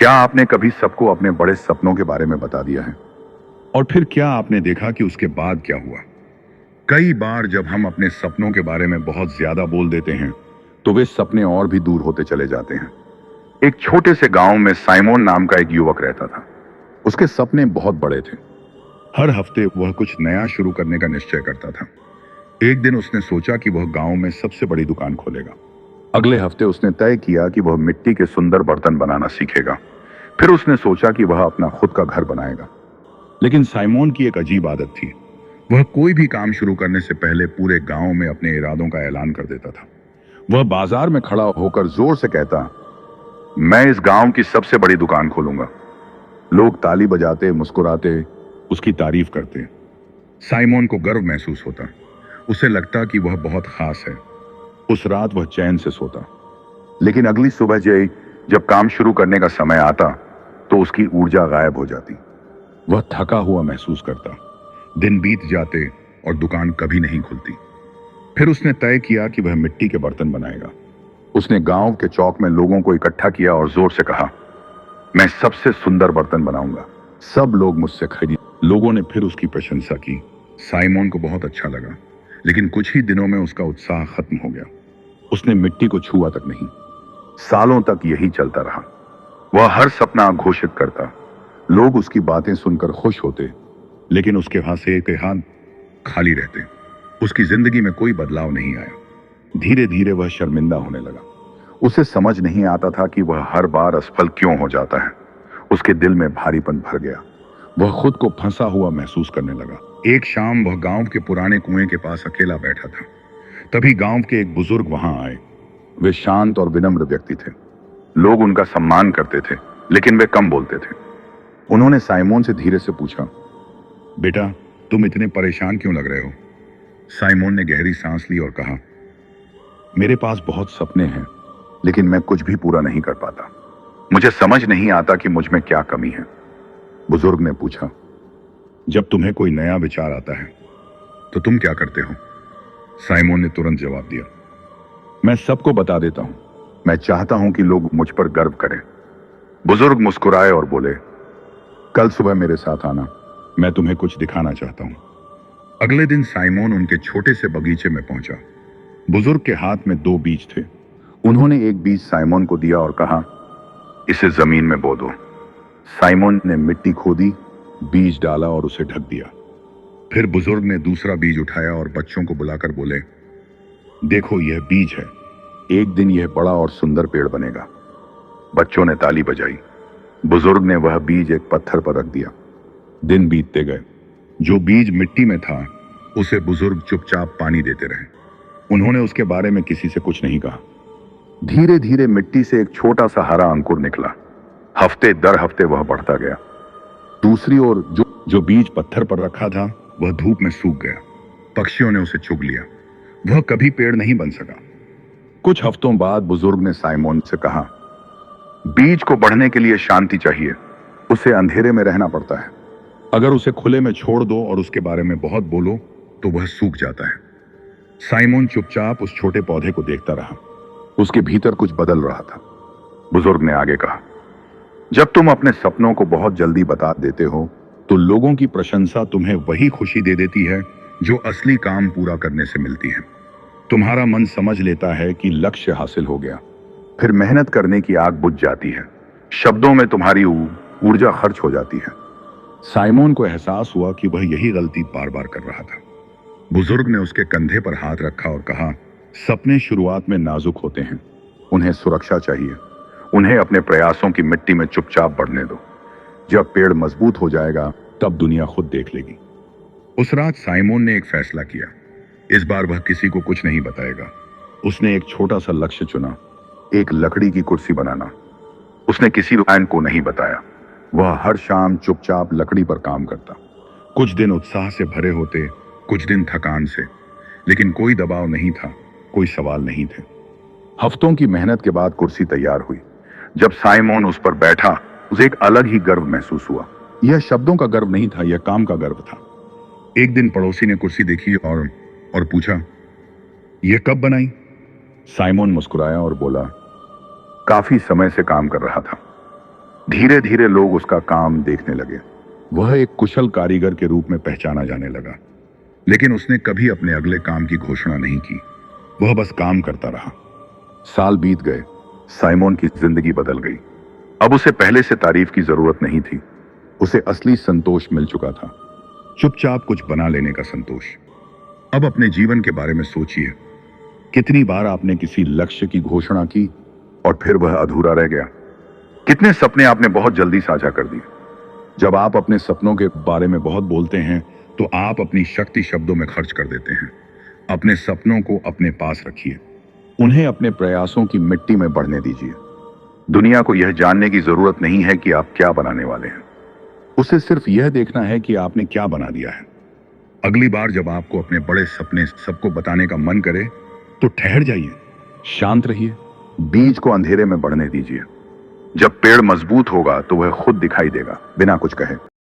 क्या आपने कभी सबको अपने बड़े सपनों के बारे में बता दिया है? और फिर क्या आपने देखा कि उसके बाद क्या हुआ? कई बार जब हम अपने सपनों के बारे में बहुत ज्यादा बोल देते हैं, तो वे सपने और भी दूर होते चले जाते हैं। एक छोटे से गांव में साइमोन नाम का एक युवक रहता था। उसके सपने बहुत बड़े थे। हर हफ्ते वह कुछ नया शुरू करने का निश्चय करता था। एक दिन उसने सोचा कि वह गांव में सबसे बड़ी दुकान खोलेगा। अगले हफ्ते उसने तय किया कि वह मिट्टी के सुंदर बर्तन बनाना सीखेगा। फिर उसने सोचा कि वह अपना खुद का घर बनाएगा। लेकिन साइमोन की एक अजीब आदत थी। वह कोई भी काम शुरू करने से पहले पूरे गांव में अपने इरादों का ऐलान कर देता था। वह बाजार में खड़ा होकर जोर से कहता, मैं इस गांव की सबसे बड़ी दुकान खोलूंगा। लोग ताली बजाते, मुस्कुराते, उसकी तारीफ करते। साइमोन को गर्व महसूस होता। उसे लगता कि वह बहुत खास है। उस रात वह चैन से सोता। लेकिन अगली सुबह जब काम शुरू करने का समय आता, तो उसकी ऊर्जा गायब हो जाती। वह थका हुआ महसूस करता। दिन बीत जाते और दुकान कभी नहीं खुलती। फिर उसने तय किया कि वह मिट्टी के बर्तन बनाएगा। उसने गांव के चौक में लोगों को इकट्ठा किया और जोर से कहा, मैं सबसे सुंदर बर्तन बनाऊंगा। सब लोग मुझसे खरीद। लोगों ने फिर उसकी प्रशंसा की। साइमोन को बहुत अच्छा लगा, लेकिन कुछ ही दिनों में उसका उत्साह खत्म हो गया। उसने मिट्टी को छुआ तक नहीं। सालों तक यही चलता रहा। वह हर सपना घोषित करता। लोग उसकी बातें सुनकर खुश होते, लेकिन उसके हाथ खाली रहते। उसकी जिंदगी में कोई बदलाव नहीं आया। धीरे धीरे वह शर्मिंदा होने लगा। उसे समझ नहीं आता था कि वह हर बार असफल क्यों हो जाता है। उसके दिल में भारीपन भर गया। वह खुद को फंसा हुआ महसूस करने लगा। एक शाम वह गांव के पुराने कुएं के पास अकेला बैठा था। तभी गांव के एक बुजुर्ग वहां आए। वे शांत और विनम्र व्यक्ति थे। लोग उनका सम्मान करते थे, लेकिन वे कम बोलते थे। उन्होंने साइमोन से धीरे से पूछा, बेटा, तुम इतने परेशान क्यों लग रहे हो? साइमोन ने गहरी सांस ली और कहा, मेरे पास बहुत सपने हैं, लेकिन मैं कुछ भी पूरा नहीं कर पाता। मुझे समझ नहीं आता कि मुझ में क्या कमी है। बुजुर्ग ने पूछा, जब तुम्हें कोई नया विचार आता है तो तुम क्या करते हो? साइमोन ने तुरंत जवाब दिया, मैं सबको बता देता हूं। मैं चाहता हूं कि लोग मुझ पर गर्व करें। बुजुर्ग मुस्कुराए और बोले, कल सुबह मेरे साथ आना, मैं तुम्हें कुछ दिखाना चाहता हूं। अगले दिन साइमोन उनके छोटे से बगीचे में पहुंचा। बुजुर्ग के हाथ में 2 बीज थे। उन्होंने एक बीज साइमोन को दिया और कहा, इसे जमीन में बो दो। साइमोन ने मिट्टी खोदी, बीज डाला और उसे ढक दिया। फिर बुजुर्ग ने दूसरा बीज उठाया और बच्चों को बुलाकर बोले, देखो, यह बीज है। एक दिन यह बड़ा और सुंदर पेड़ बनेगा। बच्चों ने ताली बजाई। बुजुर्ग ने वह बीज एक पत्थर पर रख दिया। दिन बीतते गए। जो बीज मिट्टी में था, उसे बुजुर्ग चुपचाप पानी देते रहे। उन्होंने उसके बारे में किसी से कुछ नहीं कहा। धीरे धीरे मिट्टी से एक छोटा सा हरा अंकुर निकला। हफ्ते दर हफ्ते वह बढ़ता गया। दूसरी ओर जो बीज पत्थर पर रखा था, वह धूप में सूख गया। पक्षियों ने उसे चुग लिया। वह कभी पेड़ नहीं बन सका। कुछ हफ्तों बाद बुजुर्ग ने साइमोन से कहा, बीज को बढ़ने के लिए शांति चाहिए। उसे अंधेरे में रहना पड़ता है। अगर उसे खुले में छोड़ दो और उसके बारे में बहुत बोलो, तो वह सूख जाता है। साइमोन चुपचाप उस छोटे पौधे को देखता रहा। उसके भीतर कुछ बदल रहा था। बुजुर्ग ने आगे कहा, जब तुम अपने सपनों को बहुत जल्दी बता देते हो, तो लोगों की प्रशंसा तुम्हें वही खुशी दे देती है जो असली काम पूरा करने से मिलती है। तुम्हारा मन समझ लेता है कि लक्ष्य हासिल हो गया। फिर मेहनत करने की आग बुझ जाती है। शब्दों में तुम्हारी ऊर्जा खर्च हो जाती है। साइमोन को एहसास हुआ कि वह यही गलती बार बार कर रहा था। बुजुर्ग ने उसके कंधे पर हाथ रखा और कहा, सपने शुरुआत में नाजुक होते हैं। उन्हें सुरक्षा चाहिए। उन्हें अपने प्रयासों की मिट्टी में चुपचाप बढ़ने दो। जब पेड़ मजबूत हो जाएगा, तब दुनिया खुद देख लेगी। उस रात साइमोन ने एक फैसला किया। इस बार वह किसी को कुछ नहीं बताएगा। उसने एक छोटा सा लक्ष्य चुना, एक लकड़ी की कुर्सी बनाना। उसने किसी दुकान को नहीं बताया। वह हर शाम चुपचाप लकड़ी पर काम करता। कुछ दिन उत्साह से भरे होते, कुछ दिन थकान से, लेकिन कोई दबाव नहीं था, कोई सवाल नहीं थे। हफ्तों की मेहनत के बाद कुर्सी तैयार हुई। जब साइमोन उस पर बैठा, उसे एक अलग ही गर्व महसूस हुआ। यह शब्दों का गर्व नहीं था, यह काम का गर्व था। एक दिन पड़ोसी ने कुर्सी देखी और पूछा, यह कब बनाई? साइमोन मुस्कुराया और बोला, काफी समय से काम कर रहा था। धीरे धीरे लोग उसका काम देखने लगे। वह एक कुशल कारीगर के रूप में पहचाना जाने लगा। लेकिन उसने कभी अपने अगले काम की घोषणा नहीं की। वह बस काम करता रहा। साल बीत गए। साइमन की जिंदगी बदल गई। अब उसे पहले से तारीफ की जरूरत नहीं थी। उसे असली संतोष मिल चुका था, चुपचाप कुछ बना लेने का संतोष। अब अपने जीवन के बारे में सोचिए। कितनी बार आपने किसी लक्ष्य की घोषणा की और फिर वह अधूरा रह गया? कितने सपने आपने बहुत जल्दी साझा कर दिए? जब आप अपने सपनों के बारे में बहुत बोलते हैं तो आप अपनी शक्ति शब्दों में खर्च कर देते हैं। अपने सपनों को अपने पास रखिए। उन्हें अपने प्रयासों की मिट्टी में बढ़ने दीजिए। दुनिया को यह जानने की जरूरत नहीं है कि आप क्या बनाने वाले हैं। उसे सिर्फ यह देखना है कि आपने क्या बना दिया है। अगली बार जब आपको अपने बड़े सपने सबको बताने का मन करे तो ठहर जाइए, शांत रहिए, बीज को अंधेरे में बढ़ने दीजिए। जब पेड़ मजबूत होगा तो वह खुद दिखाई देगा, बिना कुछ कहे।